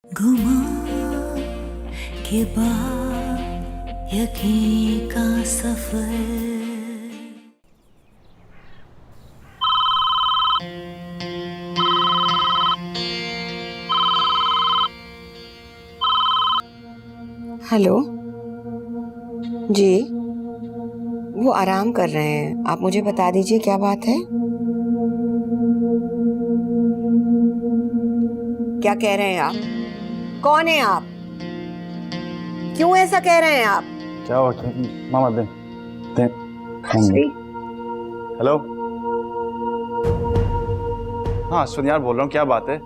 गुमान के बाद यकीन का सफर। हेलो जी, वो आराम कर रहे हैं। आप मुझे बता दीजिए क्या बात है। क्या कह रहे हैं आप? कौन है आप? क्यों ऐसा कह रहे हैं आप? क्या हुआ? मामा दे दे। हेलो, हाँ सुनियार बोल रहा हूँ, क्या बात है?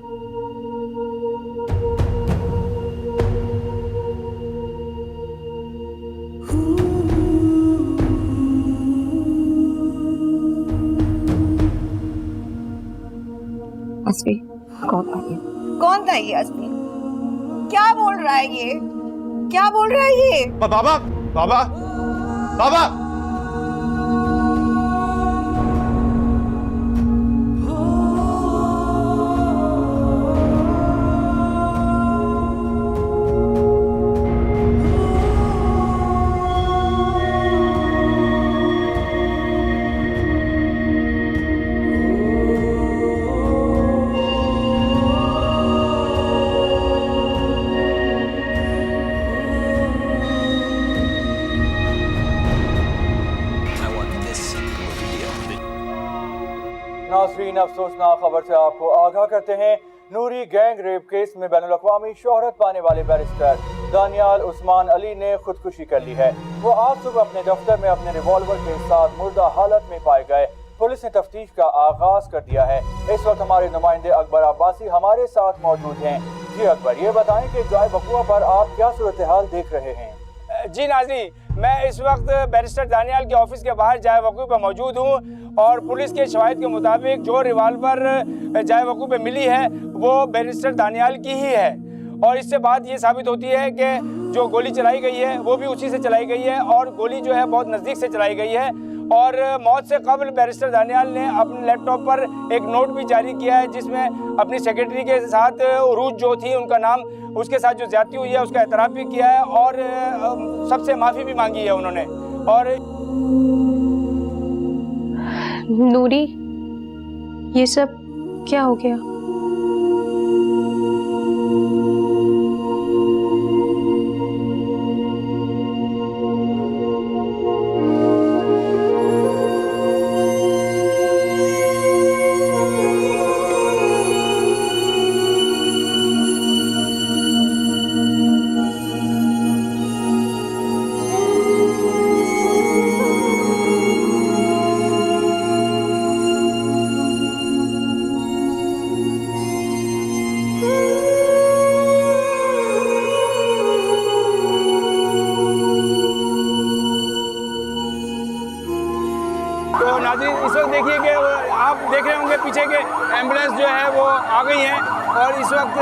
अस्मी, कौन था ये अस्मी? क्या बोल रहा है ये? क्या बोल रहा है ये? बाबा बाबा बाबा। नाज़रीन, अफसोसनाक खबर से आपको आगाह करते हैं। नूरी गैंग रेप केस में बैनुल-अक़वामी शोहरत पाने वाले बैरिस्टर दानियाल उस्मान अली ने खुदकुशी कर ली है। वो आज सुबह अपने दफ्तर में अपने रिवॉल्वर के साथ मुर्दा हालत में पाए गए। पुलिस ने तफ्तीश का आगाज कर दिया है। इस वक्त हमारे नुमाइंदे अकबर अब्बासी हमारे साथ मौजूद हैं। जी अकबर, ये बताएं कि जाय वक़ुआ पर आप क्या सूरत हाल देख रहे हैं? जी नाज़रीन, मैं इस वक्त बैरिस्टर दानियाल के ऑफिस के बाहर जाय वक़ूअ पर मौजूद हूँ और पुलिस के शवाहिद के मुताबिक जो रिवाल्वर जाय वक़ूअ पर मिली है वो बैरिस्टर दानियाल की ही है। और इससे बात ये साबित होती है कि जो गोली चलाई गई है वो भी उसी से चलाई गई है और गोली जो है बहुत नज़दीक से चलाई गई है। और मौत से कबल बैरिस्टर दानियाल ने अपने लैपटॉप पर एक नोट भी जारी किया है जिसमें अपनी सेक्रेटरी के साथ उरूज जो थी उनका नाम, उसके साथ जो ज्यादती हुई है उसका एतराफ़ भी किया है और सबसे माफ़ी भी मांगी है उन्होंने। और नूरी, ये सब क्या हो गया? तो नाज़रीन, इस वक्त देखिए कि आप देख रहे होंगे पीछे के एम्बुलेंस जो है वो आ गई हैं और इस वक्त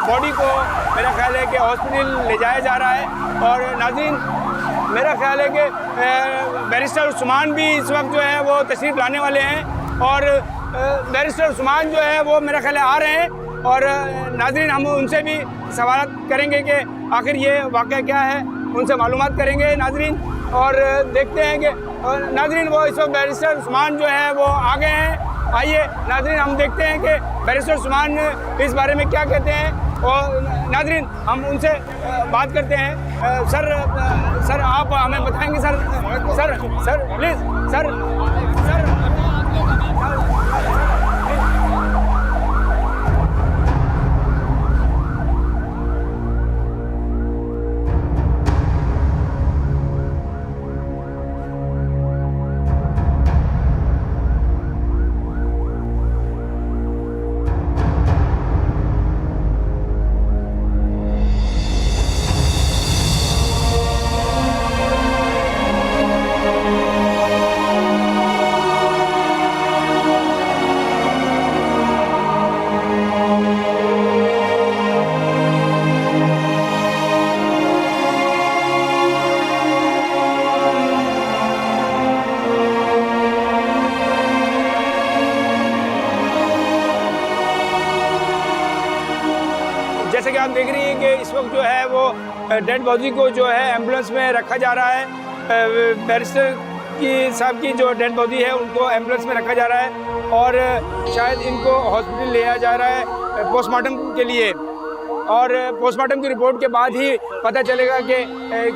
बॉडी को मेरा ख्याल है कि हॉस्पिटल ले जाया जा रहा है। और नाज़रीन, मेरा ख्याल है कि बैरिस्टर उस्मान भी इस वक्त जो है वो तशरीफ़ लाने वाले हैं और बैरिस्टर उस्मान जो है वो मेरा ख्याल है आ रहे हैं। और नाज़रीन, हम उनसे भी सवाल करेंगे कि आखिर ये वाक़या क्या है, उनसे मालूमात करेंगे नाज़रीन। और देखते हैं कि नाज़रीन वो इस वक्त बैरिस्टर उस्मान जो है वो आ गए हैं। आइए नाज़रीन, हम देखते हैं कि बैरिस्टर उस्मान इस बारे में क्या कहते हैं और नाज़रीन हम उनसे बात करते हैं। सर आप हमें बताएंगे? Sir please sir. आप देख रही हैं कि इस वक्त जो है वो डेड बॉडी को जो है एम्बुलेंस में रखा जा रहा है। बैरिस्टर की साहब की जो डेड बॉडी है उनको एम्बुलेंस में रखा जा रहा है और शायद इनको हॉस्पिटल ले जाया जा रहा है पोस्टमार्टम के लिए। और पोस्टमार्टम की रिपोर्ट के बाद ही पता चलेगा कि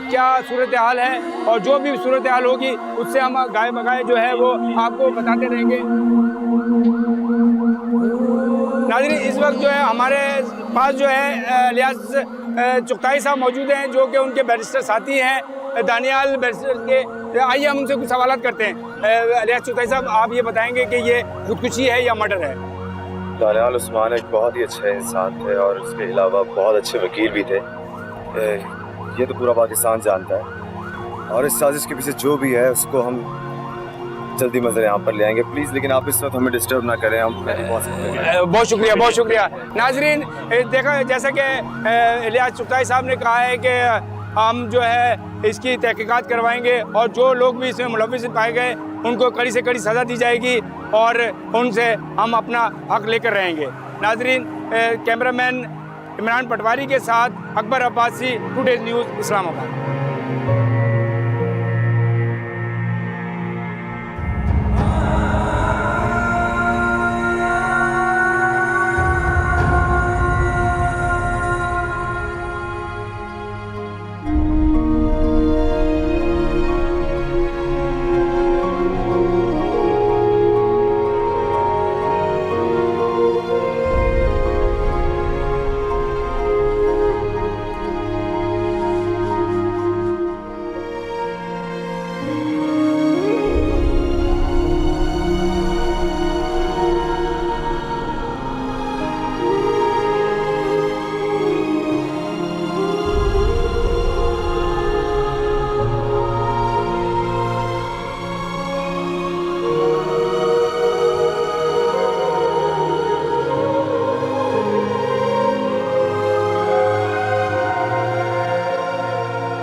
क्या सूरत हाल है, और जो भी सूरत हाल होगी उससे हम गाय बगाए जो है वो आपको बताते रहेंगे। नाज़रीन, इस वक्त जो है हमारे पास जो है इलियास चुगताई साहब मौजूद हैं, जो कि उनके बैरिस्टर साथी हैं दानियाल बैरिस्टर के। आइए हम उनसे कुछ सवाल करते हैं। इलियास चुगताई साहब, आप ये बताएंगे कि ये खुदकुशी है या मर्डर है? दानियाल उस्मान एक बहुत ही अच्छे इंसान थे और उसके अलावा बहुत अच्छे वकील भी थे। ये तो पूरा पाकिस्तान जानता है, और इस साजिश के पीछे जो भी है उसको हम जल्दी मज़र यहाँ पर ले आएंगे। प्लीज़, लेकिन आप इस वक्त हमें डिस्टर्ब ना करें। हम बहुत शुक्रिया, बहुत शुक्रिया। नाजरीन, देखा जैसा कि इलियास चुगताई साहब ने कहा है कि हम जो है इसकी तहकीकात करवाएंगे और जो लोग भी इसमें मुलव्विस पाए गए उनको कड़ी से कड़ी सज़ा दी जाएगी और उनसे हम अपना हक लेकर रहेंगे। नाजरीन, कैमरामैन इमरान पटवारी के साथ अकबर अब्बासी, टुडे न्यूज़, इस्लामाबाद।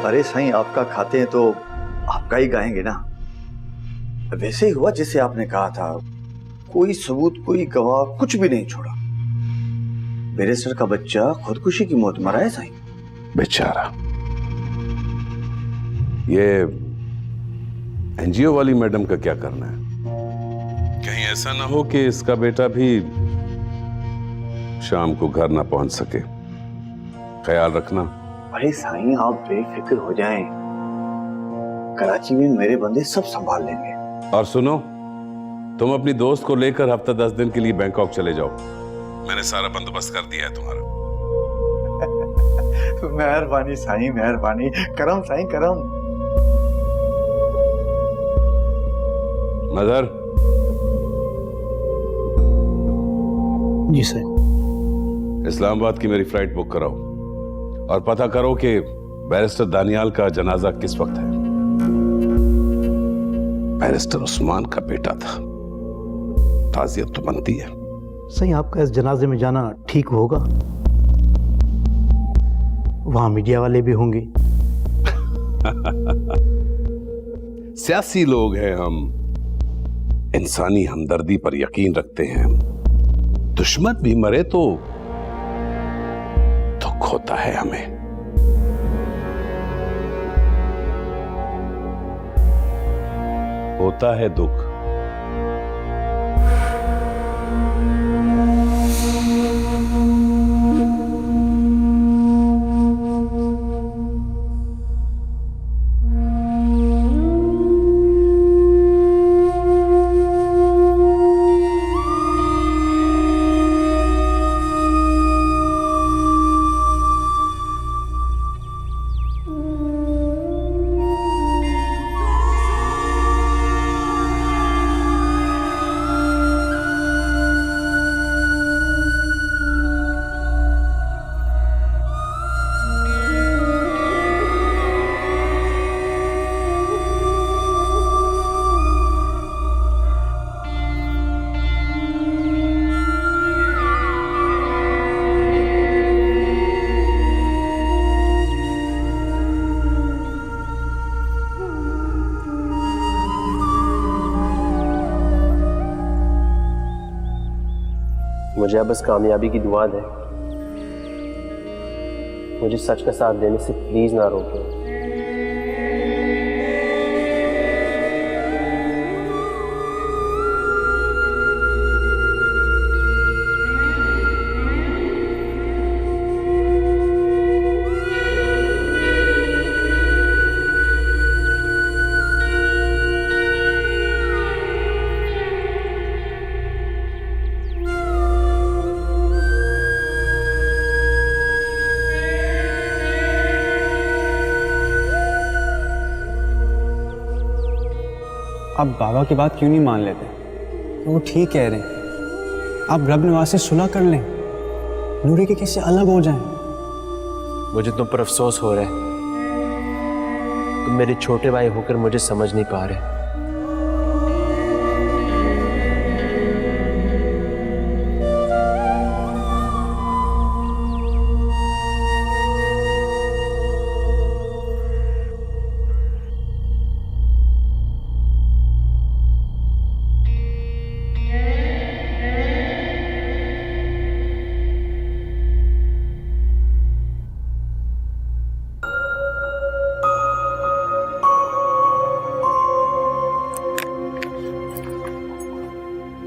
अरे साईं, आपका खाते हैं तो आपका ही गाएंगे ना। वैसे ही हुआ जैसे आपने कहा था, कोई सबूत, कोई गवाह, कुछ भी नहीं छोड़ा। बैरिस्टर का बच्चा खुदकुशी की मौत मरा है साईं। बेचारा। ये एनजीओ वाली मैडम का क्या करना है? कहीं ऐसा ना हो कि इसका बेटा भी शाम को घर ना पहुंच सके। ख्याल रखना। अरे साईं, आप बेफिक्र हो जाएं, कराची में मेरे बंदे सब संभाल लेंगे। और सुनो, तुम अपनी दोस्त को लेकर हफ्ता 10 दिन के लिए बैंकॉक चले जाओ। मैंने सारा बंदोबस्त कर दिया है तुम्हारा। मेहरबानी साईं, मेहरबानी। करम साईं, करम। मदर। जी सर। इस्लामाबाद की मेरी फ्लाइट बुक कराओ और पता करो कि बैरिस्टर दानियाल का जनाजा किस वक्त है। बैरिस्टर उस्मान का बेटा था। ताज़ियत तो बनती है। सही, आपका इस जनाजे में जाना ठीक होगा? वहां मीडिया वाले भी होंगे। सियासी लोग हैं हम, इंसानी हमदर्दी पर यकीन रखते हैं। दुश्मन भी मरे तो दुख होता है हमें। होता है दुख। मुझे बस कामयाबी की दुआ दें। मुझे सच का साथ देने से प्लीज ना रोकें। आप बाबा की बात क्यों नहीं मान लेते? वो ठीक कह रहे हैं। आप रब नवाज से सुलह कर लें, नूरी के किससे अलग हो जाएं। मुझे तुम पर अफसोस हो रहा है। तुम मेरे छोटे भाई होकर मुझे समझ नहीं पा रहे।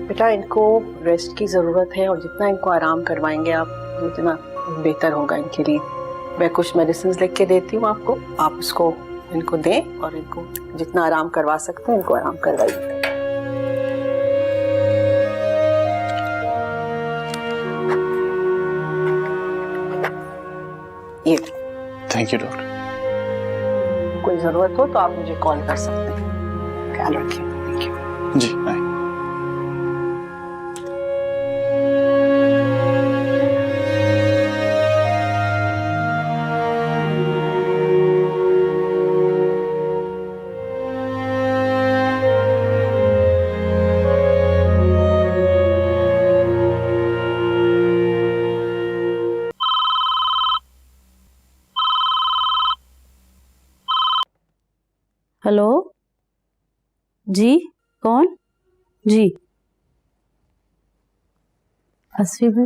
बेटा, इनको रेस्ट की ज़रूरत है और जितना इनको आराम करवाएंगे आप उतना बेहतर होगा इनके लिए। मैं कुछ मेडिसिन लिख के देती हूँ आपको, आप उसको इनको दें और इनको जितना आराम करवा सकते हैं इनको आराम करवाइए। ये थैंक यू डॉक्टर। कोई ज़रूरत हो तो आप मुझे कॉल कर सकते हैं। ख्याल रखिए। Thank you. जी बाय। हेलो जी, कौन? जी अस्वी भी।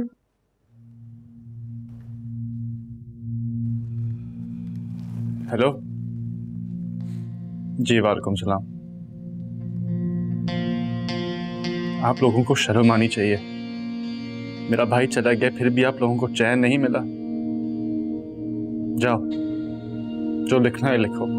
हेलो जी, वालेकुम सलाम। आप लोगों को शर्म आनी चाहिए। मेरा भाई चला गया फिर भी आप लोगों को चैन नहीं मिला। जाओ, जो लिखना है लिखो।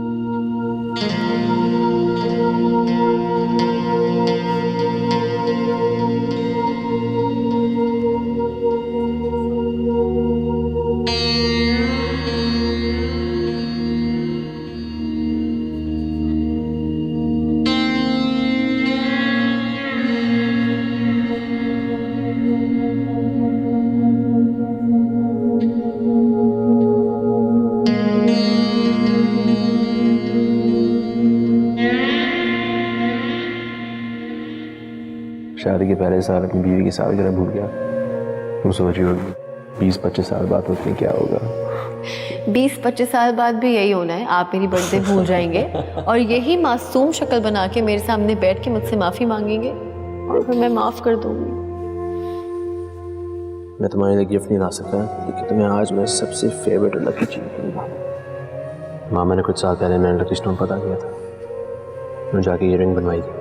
शादी के पहले साल अपनी बीवी की सालगिरह भूल गया। तुम सोच रही होगी 20-25 साल बाद होते हैं क्या होगा। 20-25 साल बाद भी यही होना है। आप मेरी बर्थडे भूल जाएंगे और यही मासूम शक्ल बना के मेरे सामने बैठ के मुझसे माफी मांगेंगे और फिर मैं माफ कर दूंगी। मैं तुम्हारे लिए गिफ्ट नहीं ला सकता, लेकिन तुम्हें आज मैं सबसे फेवरेट और लकी चीज दूंगा। मामा ने कुछ साल पहले मैंने लकी स्टोन पता किया था, मैं जाके ये रिंग बनवाई थी।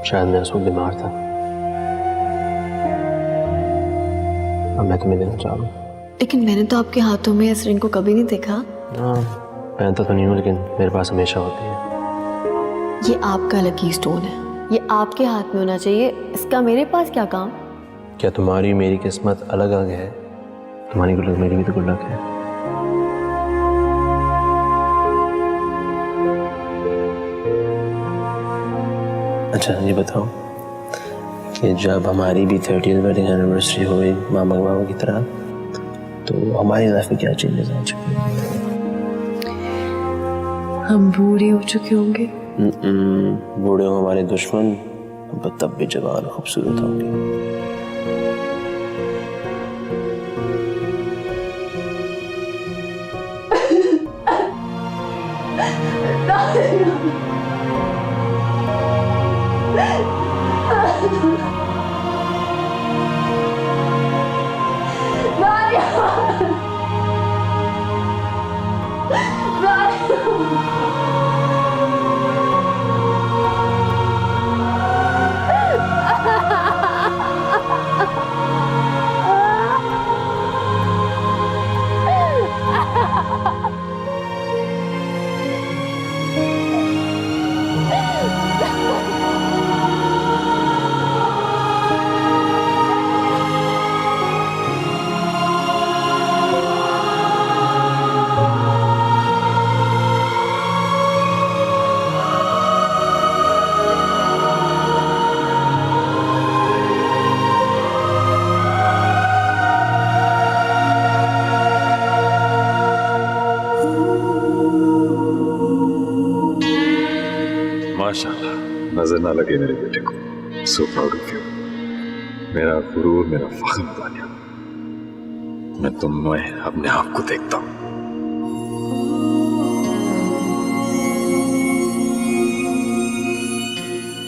शायद मैं उस वक्त बीमार था। अब मैं तुम्हें देना चाह रहा हूँ। लेकिन मैंने तो आपके हाथों में इस रिंग को कभी नहीं देखा। हाँ, पहनता तो नहीं हूँ, लेकिन मेरे पास हमेशा होती है। ये आपका लकी स्टोन है, ये आपके हाथ में होना चाहिए। इसका मेरे पास क्या काम? क्या तुम्हारी मेरी किस्मत अलग अलग है? तुम्हारी गुड लक मेरी भी तो गुड लक है। अच्छा ये बताओ कि जब हमारी भी 30th वेडिंग एनिवर्सरी हुई मामा की तरह, तो हमारी लाइफ में क्या चेंजेस आ चुके हैं? हम बूढ़े हो चुके होंगे। बूढ़े हो हमारे दुश्मन, तब भी जवान खूबसूरत होंगे। नजर ना लगे मेरे बेटे को। सो प्राउड ऑफ यू, मेरा गुरूर, मेरा फख्र दानिया। मैं तुम में अपने आप को देखता हूँ।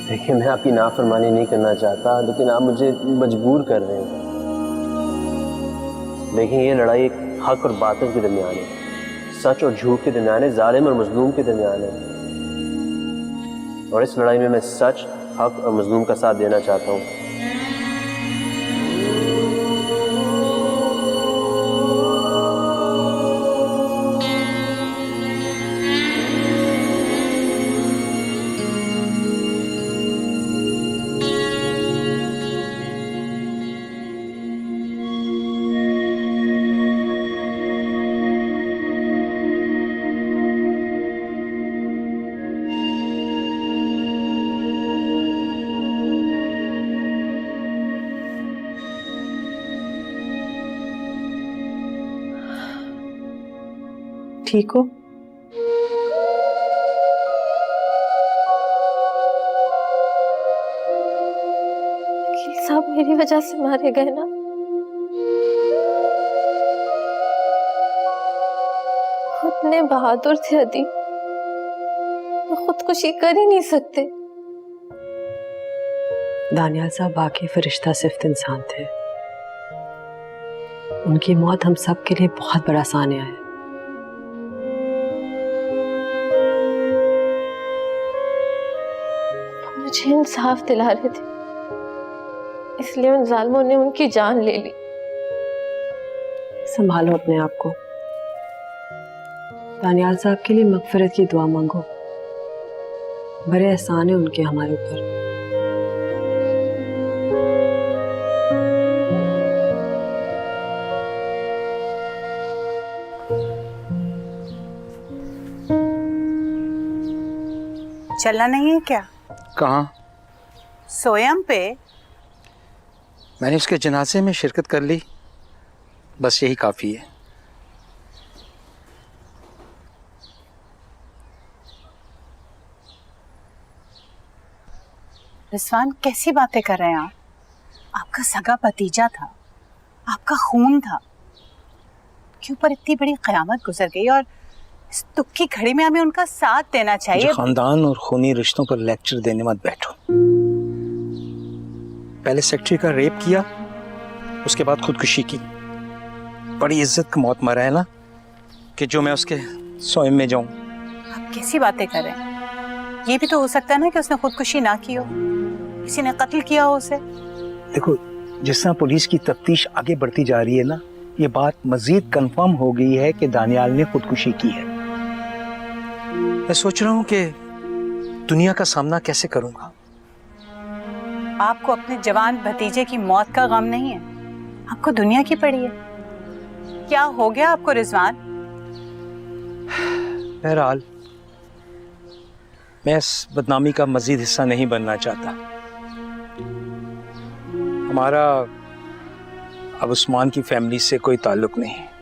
देखिए, मैं आपकी नाफरमानी नहीं करना चाहता, लेकिन आप मुझे मजबूर कर रहे हैं। देखिए, ये लड़ाई एक हक और बातिल के दरमियान है, सच और झूठ के दरमियान है, जालिम और मजलूम के दरमियान है। और इस लड़ाई में मैं सच, हक और मजलूम का साथ देना चाहता हूँ। ठीक हो? वकील साहब मेरी वजह से मारे गए ना। इतने बहादुर थे अदी, वो खुदकुशी कर ही नहीं सकते। दानियाल साहब वाकई फरिश्ता सिफ्त इंसान थे। उनकी मौत हम सब के लिए बहुत बड़ा सानिया है। मुझे इंसाफ दिला रहे थे, इसलिए उन जालिमों ने उनकी जान ले ली। संभालो अपने आप को। दानियाल साहब के लिए मगफिरत की दुआ मांगो। बड़े एहसान है उनके हमारे ऊपर। चलना नहीं है क्या? कहाँ? सोयम पे। मैंने उसके जनाजे में शिरकत कर ली, बस यही काफ़ी है। रिजवान, कैसी बातें कर रहे हैं आप? आपका सगा भतीजा था, आपका खून था, के ऊपर इतनी बड़ी क़यामत गुजर गई और इस दुख की घड़ी में हमें उनका साथ देना चाहिए। खानदान और खूनी रिश्तों पर लेक्चर देने मत बैठो। पहले सेक्रेटरी का रेप किया, उसके बाद खुदकुशी की। बड़ी इज्जत की मौत मरा है ना, कि जो मैं उसके सोए में जाऊं। आप कैसी बातें कर रहे हैं? ये भी तो हो सकता है ना कि उसने खुदकुशी ना की हो, किसी ने कत्ल किया हो उसे। देखो, जिस तरह पुलिस की तफ्तीश आगे बढ़ती जा रही है ना, ये बात मजीद कंफर्म हो गई है कि दानियाल ने खुदकुशी की है। मैं सोच रहा हूँ कि दुनिया का सामना कैसे करूंगा। आपको अपने जवान भतीजे की मौत का गम नहीं है, आपको दुनिया की पड़ी है। क्या हो गया आपको रिजवान? बहरहाल, मैं इस बदनामी का मजीद हिस्सा नहीं बनना चाहता। हमारा अब उस्मान की फैमिली से कोई ताल्लुक नहीं है।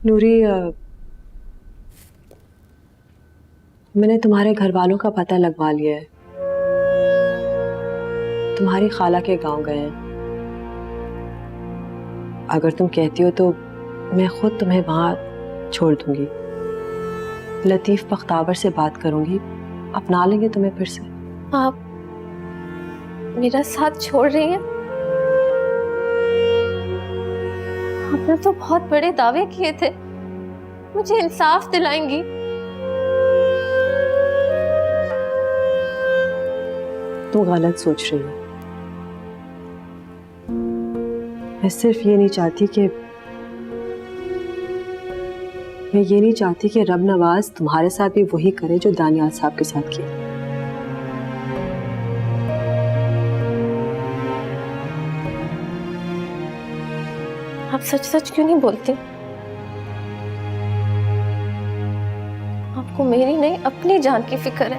नूरी, मैंने तुम्हारे घर वालों का पता लगवा लिया है। तुम्हारी खाला के गांव गए हैं। अगर तुम कहती हो तो मैं खुद तुम्हें वहां छोड़ दूंगी। लतीफ बख्तावर से बात करूंगी, अपना लेंगे तुम्हें फिर से। आप मेरा साथ छोड़ रही हैं? आपने तो बहुत बड़े दावे किए थे, मुझे इंसाफ दिलाएंगी। तुम गलत सोच रही हो। मैं सिर्फ ये नहीं चाहती कि रब नवाज तुम्हारे साथ भी वही करे जो दानियाल साहब के साथ किया। आप सच सच क्यों नहीं बोलती? आपको मेरी नहीं अपनी जान की फिक्र है।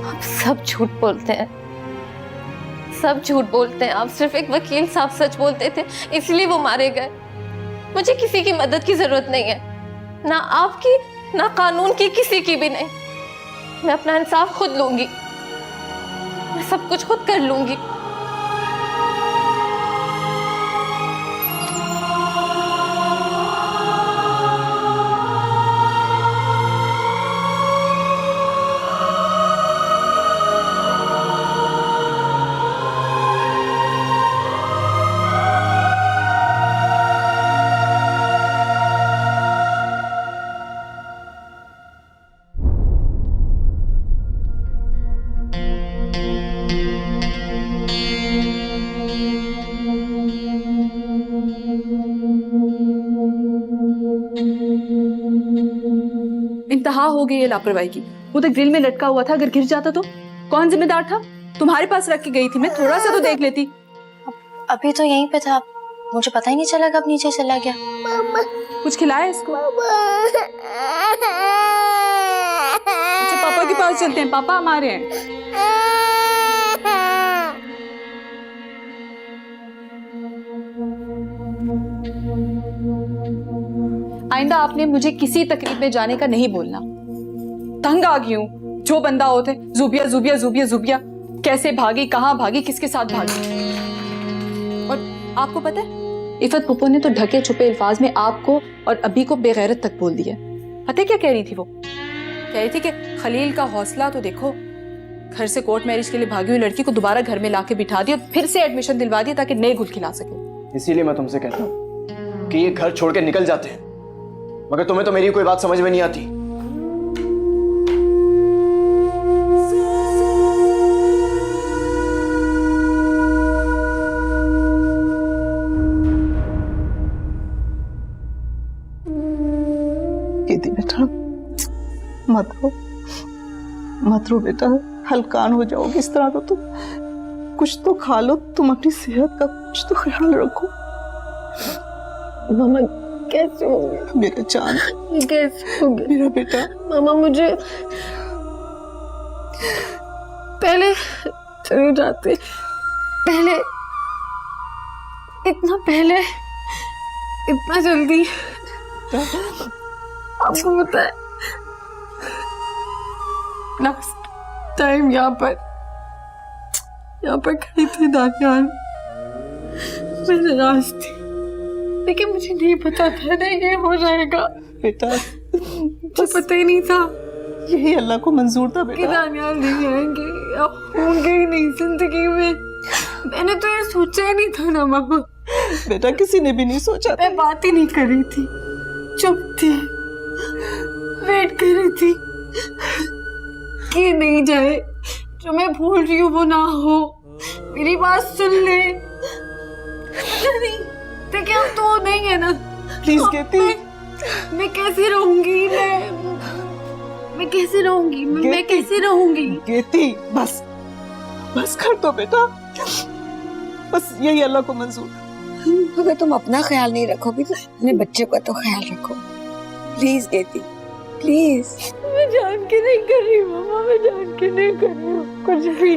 आप सब झूठ बोलते हैं, सब झूठ बोलते हैं। आप सिर्फ एक वकील साहब सच बोलते थे, इसलिए वो मारे गए। मुझे किसी की मदद की जरूरत नहीं है, ना आपकी ना कानून की, किसी की भी नहीं। मैं अपना इंसाफ खुद लूंगी, मैं सब कुछ खुद कर लूंगी। इंतहा हो गई है लापरवाही की। वो तो ग्रिल में लटका हुआ था, अगर गिर जाता तो कौन जिम्मेदार था? तुम्हारे पास रख के गई थी, मैं थोड़ा सा तो देख लेती। अभी तो यहीं पे था, मुझे पता ही नहीं चला कब नीचे चला गया। कुछ खिलाया इसको? अच्छा पापा के पास चलते हैं, पापा हमारे हैं। आइंदा आपने मुझे किसी तकलीफ में जाने का नहीं बोलना। तंग आ गई हूँ, जो बंदा होते जुबिया जुबिया जुबिया जुबिया, कैसे भागी, कहाँ भागी, किसके साथ भागी। और आपको पता है इफत पुप्पो ने तो ढके छुपे अल्फाज में आपको और अभी को बेगैरत तक बोल दिया। पता है क्या कह रही थी? वो कह रही थी कि खलील का हौसला तो देखो, घर से कोर्ट मैरिज के लिए भागी हुई लड़की को दोबारा घर में लाके बिठा दिया, फिर से एडमिशन दिलवा दिया ताकि नए गुल खिला सके। इसीलिए मैं तुमसे कहता हूँ कि ये घर छोड़ के निकल जाते हैं, मगर तुम्हें तो मेरी कोई बात समझ में नहीं आती। कीती बेटा, मत रो बेटा, हलकान हो जाओगे इस तरह तो। तुम कुछ तो खा लो, तुम अपनी सेहत का कुछ तो ख्याल रखो। मामा कैसे हो गया? मेरा जान कैसे हो गया मेरा बेटा? मामा मुझे पहले चले जाते, पहले इतना पहले, इतना जल्दी। आपको पता है लास्ट टाइम यहाँ पर खड़ी थी दानियाल, मैं नाराज थी, लेकिन मुझे नहीं पता था ना ये हो जाएगा। बेटा मुझे पता ही नहीं था, यही अल्लाह को मंजूर था बेटा। कि दानियाल नहीं आएंगे या होंगे ही नहीं जिंदगी में। मैंने तो ये सोचा ही नहीं था ना मामा। बेटा किसी ने भी नहीं सोचा। मैं बात ही नहीं कर रही थी, चुप थी, वेट कर रही थी कि नहीं जाए, जो मैं भूल रही हूँ वो ना हो, मेरी बात सुन ले। नहीं देखिए अब तो नहीं है ना। प्लीज गेती, मैं कैसे रहूंगी? मैं कैसे रहूंगी? मैं कैसे रहूंगी? गेती बस कर दो बेटा, बस यही अल्लाह को मंजूर। अगर तुम अपना ख्याल नहीं रखोगी तो अपने बच्चे का तो ख्याल रखो। प्लीज गेती, प्लीज। मैं जान के नहीं कर रही मामा, मैं जान के नहीं कर रही हूँ कुछ भी।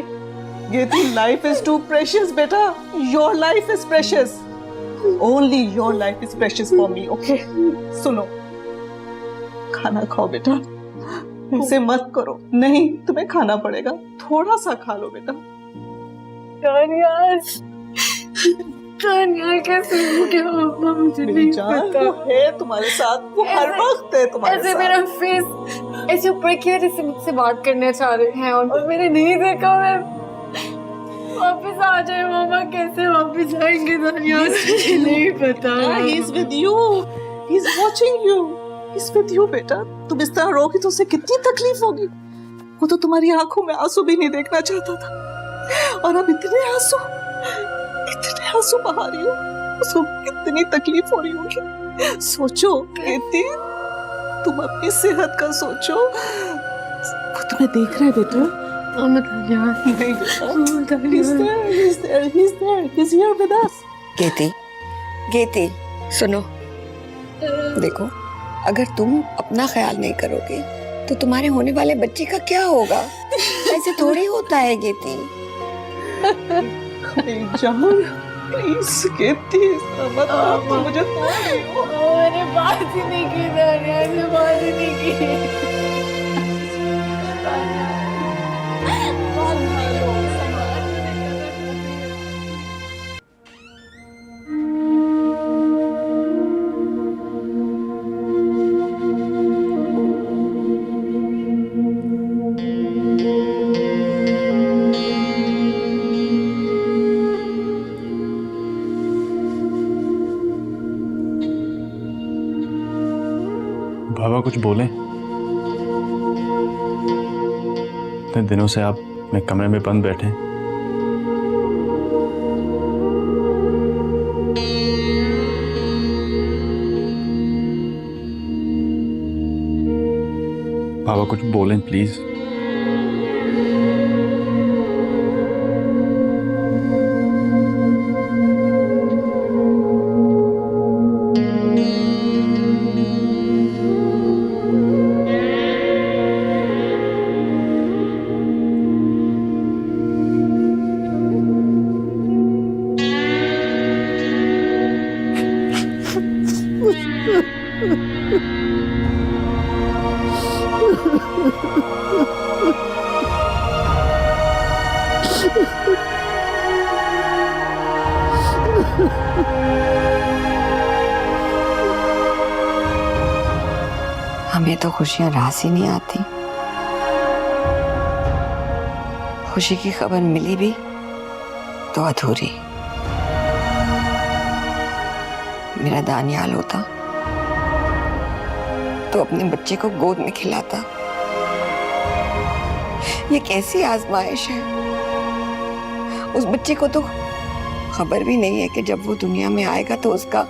गेती, लाइफ इज टू प्रेशियस बेटा, your life is precious, only your life is precious for me, okay? सुनो, खाना खाओ बेटा, ऐसे मत करो। नहीं, तुम्हें खाना पड़ेगा, थोड़ा सा खा लो बेटा। दानियाल कैसे हो गया मामा? मुझे नहीं पता। वो है तुम्हारे साथ, वो हर वक्त है तुम्हारे साथ। ऐसे मेरा फेस ऐसे ऊपर किया जैसे मुझसे बात करना चाह रहे हैं, और मैंने नहीं देखा। मैं वापस आ जाए मामा, कैसे वापस आएंगे दानियाल? मुझे नहीं पता। He is with you, he is watching you, he is with you बेटा। तुम इस तरह रोगी तो उसे कितनी तकलीफ होगी। वो तो तुम्हारी आंखों में आंसू भी नहीं देखना चाहता था, और अब इतने आंसू बहा रही हो, उसको कितनी तकलीफ हो रही होगी। सोचो कीर्ति, तुम अपनी सेहत का सोचो। वो तुम्हें देख रहा है बेटा। गेती, सुनो, देखो अगर तुम अपना ख्याल नहीं करोगे तो तुम्हारे होने वाले बच्चे का क्या होगा? ऐसे थोड़ी होता है गेती। जान प्लीज कहती मत, तो मुझे मैंने बात ही नहीं की, दानियाल ने बात ही नहीं की। बाबा कुछ बोले? इतने दिनों से आप अपने कमरे में बंद बैठे हैं। बाबा कुछ बोलें प्लीज। हमें तो खुशियां रास ही नहीं आती। खुशी की खबर मिली भी तो अधूरी। मेरा दानियाल होता तो अपने बच्चे को गोद में खिलाता। ये कैसी आजमाइश है? उस बच्चे को तो खबर भी नहीं है कि जब वो दुनिया में आएगा तो उसका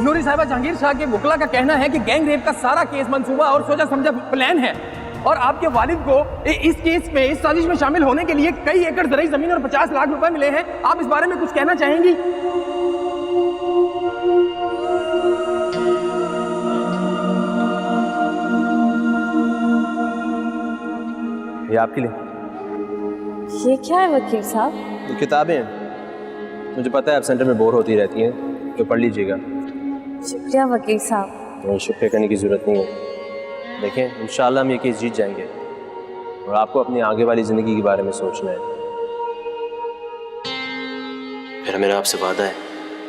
नूरी साहिबा जहांगीर शाह के वकला का कहना है कि गैंग रेप का सारा केस मंसूबा और सोचा समझा प्लान है और आपके वालिद को इस केस में, इस साजिश में शामिल होने के लिए कई एकड़ ज़रई जमीन और 50 लाख रुपए मिले हैं। आप इस बारे में कुछ कहना चाहेंगी? ये आपके लिए। ये क्या है वकील साहब? ये किताबें हैं। मुझे पता है आप सेंटर में बोर होती रहती हैं, तो पढ़ लीजिएगा। शुक्रिया वकील साहब। नहीं, शुक्रिया करने की ज़रूरत नहीं है। देखें, इंशाल्लाह हम ये केस जीत जाएंगे और आपको अपनी आगे वाली ज़िंदगी के बारे में सोचना है। फिर मेरा आपसे वादा है,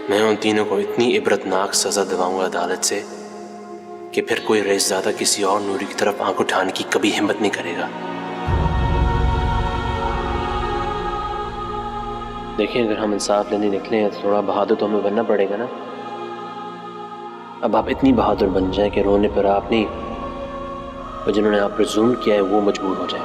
मैं उन तीनों को इतनी इबरतनाक सज़ा दिलाऊंगा अदालत से कि फिर कोई रईसज़ादा किसी और नूरी की तरफ आंख उठाने की कभी हिम्मत नहीं करेगा। देखिए, अगर हम इंसाफ लेने निकले हैं तो थोड़ा बहादुर तो हमें बनना पड़ेगा ना। अब आप इतनी बहादुर बन जाएं कि रोने पर आप नहीं, और जिन्होंने आप पर जुल्म किया है वो मजबूर हो जाए।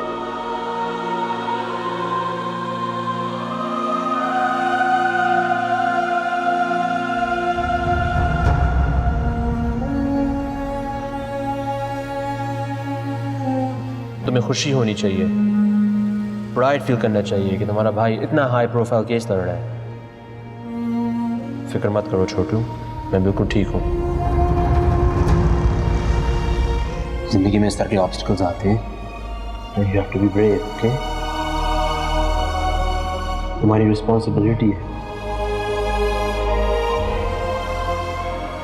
तुम्हें खुशी होनी चाहिए, प्राइड फील करना चाहिए कि तुम्हारा भाई इतना हाई प्रोफाइल केस लड़ रहा है। फिक्र मत करो छोटू, मैं बिल्कुल ठीक हूँ। जिंदगी में इस तरह के ऑब्स्टिकल्स आते हैं, you have to be brave, okay? तुम्हारी रिस्पॉन्सिबिलिटी है।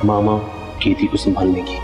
मामा कीर्ति को संभालने की।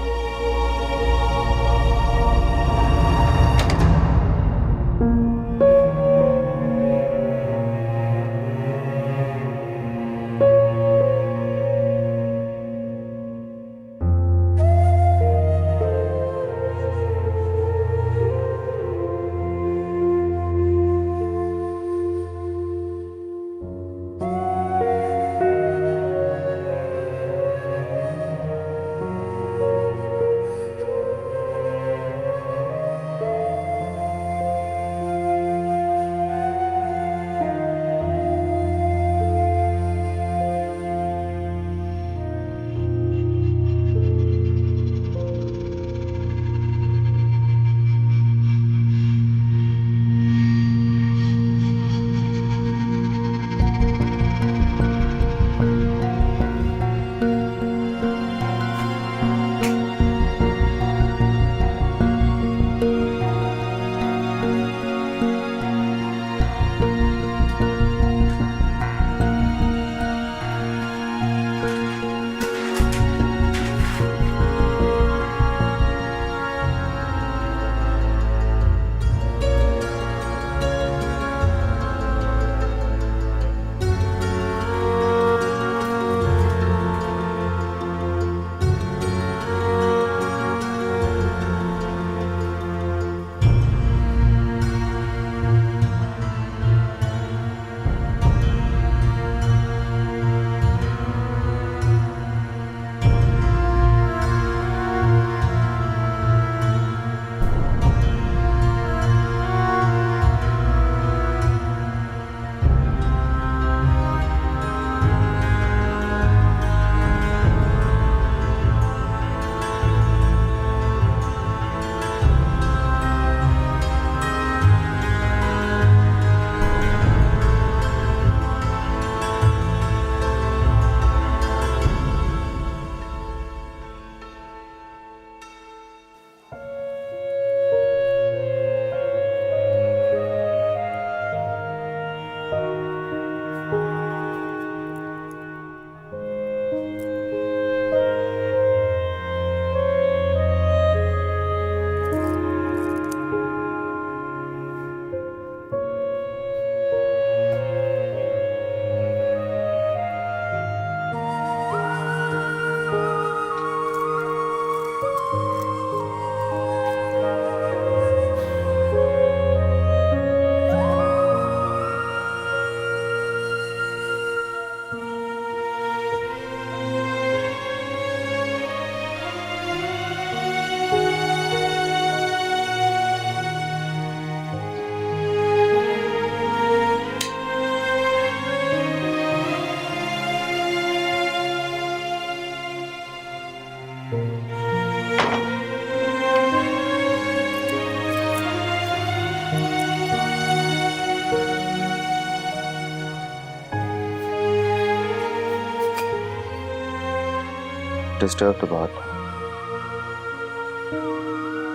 डिस्टर्ब तो बहुत था।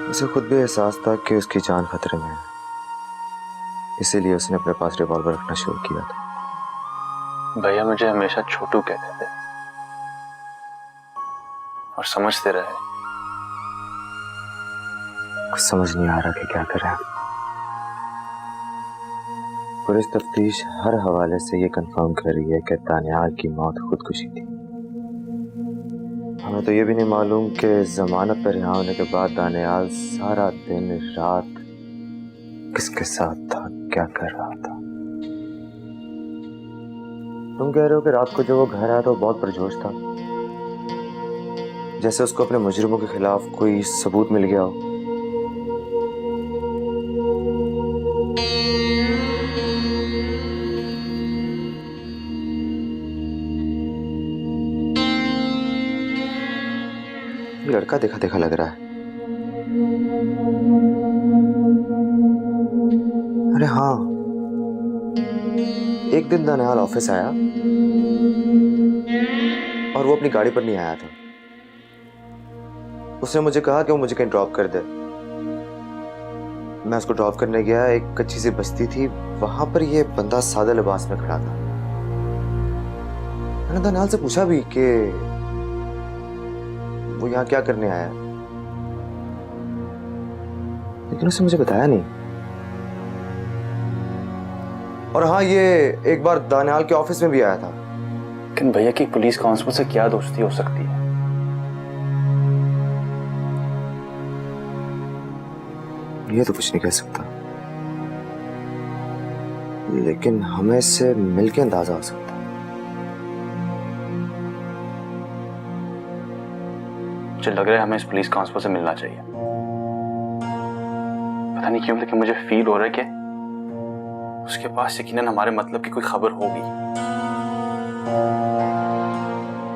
उसे खुद भी एहसास था कि उसकी जान खतरे में है, इसीलिए उसने अपने पास रिवॉल्वर रखना शुरू किया था। भैया मुझे हमेशा छोटू कहते थे और समझते रहे। कुछ समझ नहीं आ रहा कि क्या करें। पुलिस तफ्तीश हर हवाले से ये कंफर्म कर रही है कि दानियाल की मौत खुदकुशी थी। हमें तो ये भी नहीं मालूम कि जमानत पर रिहा होने के बाद दानियाल सारा दिन रात किसके साथ था, क्या कर रहा था। तुम कह रहे हो कि रात को जब वो घर आया तो बहुत पुरजोश था, जैसे उसको अपने मुजरिमों के खिलाफ कोई सबूत मिल गया हो। लड़का देखा देखा लग रहा है। अरे हाँ, एक दिन दानियाल ऑफिस आया और वो अपनी गाड़ी पर नहीं आया था। उसने मुझे कहा कि वो मुझे कहीं ड्रॉप कर दे। मैं उसको ड्रॉप करने गया, एक कच्ची सी बस्ती थी, वहां पर ये बंदा सादा लिबास में खड़ा था। मैंने दानियाल से पूछा भी कि वो यहाँ क्या करने आया है, लेकिन उसने मुझे बताया नहीं। और हाँ, ये एक बार दानियाल के ऑफिस में भी आया था। लेकिन भैया की पुलिस कांस्टेबल से क्या दोस्ती हो सकती है? ये तो कुछ नहीं कह सकता, लेकिन हमें इससे मिलके अंदाजा हो सकता है। मुझे लग रहा है हमें इस पुलिस कांस्टेबल से मिलना चाहिए। पता नहीं क्यों, लेकिन मुझे फील हो रहा है कि उसके पास यकीनन हमारे मतलब की कोई खबर होगी।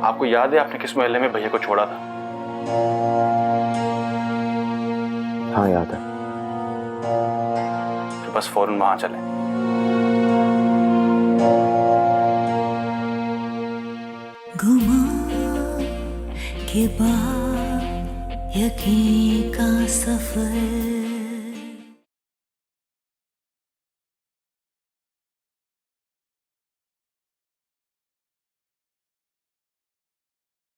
आपको याद है आपने किस मोहल्ले में भैया को छोड़ा था? हाँ याद है। तो बस फौरन वहां चले। गुमान के बाद यकीन का सफर